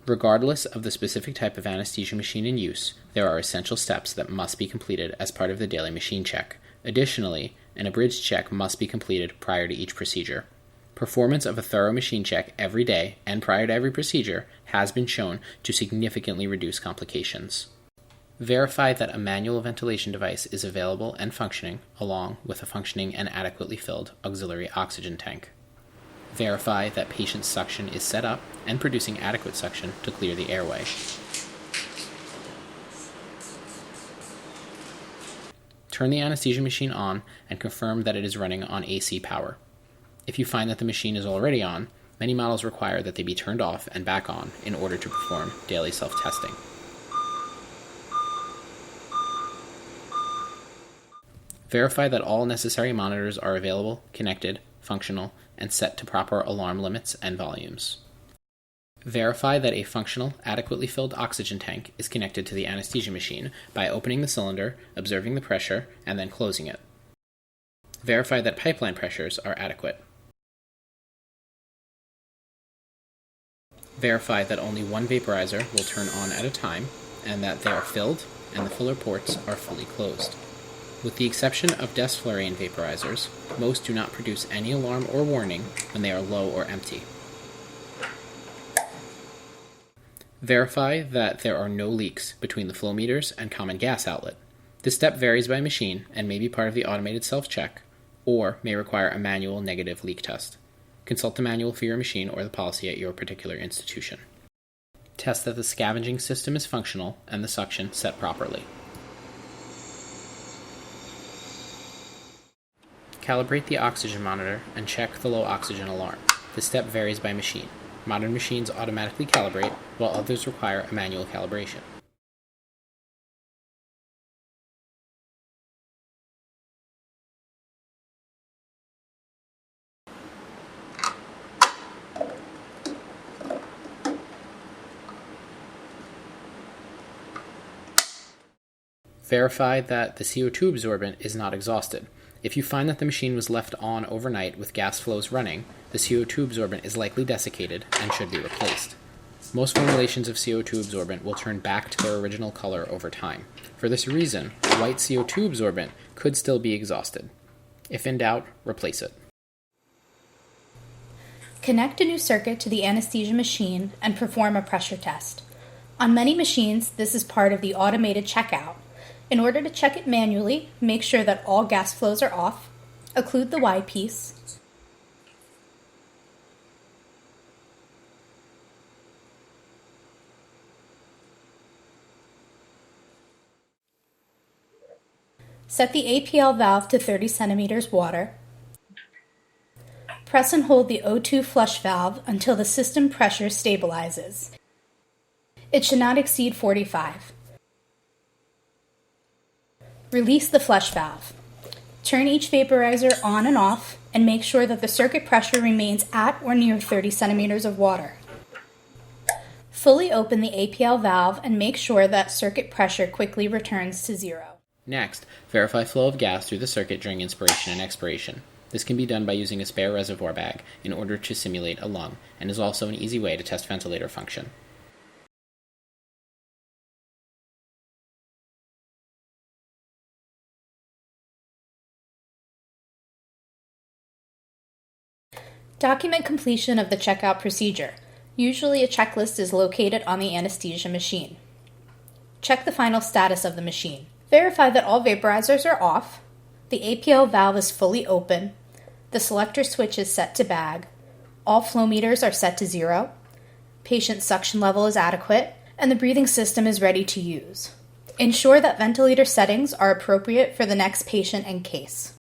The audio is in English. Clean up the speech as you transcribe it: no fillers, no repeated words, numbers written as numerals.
Regardless of the specific type of anesthesia machine in use, there are essential steps that must be completed as part of the daily machine check. Additionally, an abridged check must be completed prior to each procedure. Performance of a thorough machine check every day and prior to every procedure has been shown to significantly reduce complications. Verify that a manual ventilation device is available and functioning, along with a functioning and adequately filled auxiliary oxygen tank. Verify that patient suction is set up and producing adequate suction to clear the airway. Turn the anesthesia machine on and confirm that it is running on AC power. If you find that the machine is already on, many models require that they be turned off and back on in order to perform daily self-testing. Verify that all necessary monitors are available, connected, functional, and set to proper alarm limits and volumes. Verify that a functional, adequately filled oxygen tank is connected to the anesthesia machine by opening the cylinder, observing the pressure, and then closing it. Verify that pipeline pressures are adequate. Verify that only one vaporizer will turn on at a time, and that they are filled and the filler ports are fully closed. With the exception of Desflurane vaporizers, most do not produce any alarm or warning when they are low or empty. Verify that there are no leaks between the Flowmeters and common gas outlet. This step varies by machine and may be part of the automated self-check, or may require a manual negative leak test. Consult the manual for your machine or the policy at your particular institution. Test that the scavenging system is functional and the suction set properly. Calibrate the oxygen monitor and check the low oxygen alarm. This step varies by machine. Modern machines automatically calibrate, while others require a manual calibration. Verify that the CO2 absorbent is not exhausted. If you find that the machine was left on overnight with gas flows running, the CO2 absorbent is likely desiccated and should be replaced. Most formulations of CO2 absorbent will turn back to their original color over time. For this reason, white CO2 absorbent could still be exhausted. If in doubt, replace it. Connect a new circuit to the anesthesia machine and perform a pressure test. On many machines, this is part of the automated checkout. In order to check it manually, make sure that all gas flows are off, occlude the Y piece, set the APL valve to 30 centimeters water, press and hold the O2 flush valve until the system pressure stabilizes. It should not exceed 45. Release the flush valve. Turn each vaporizer on and off and make sure that the circuit pressure remains at or near 30 centimeters of water. Fully open the APL valve and make sure that circuit pressure quickly returns to zero. Next, verify flow of gas through the circuit during inspiration and expiration. This can be done by using a spare reservoir bag in order to simulate a lung, and is also an easy way to test ventilator function. Document completion of the checkout procedure. Usually a checklist is located on the anesthesia machine. Check the final status of the machine. Verify that all vaporizers are off, the APL valve is fully open, the selector switch is set to bag, all flow meters are set to 0, patient suction level is adequate, and the breathing system is ready to use. Ensure that ventilator settings are appropriate for the next patient and case.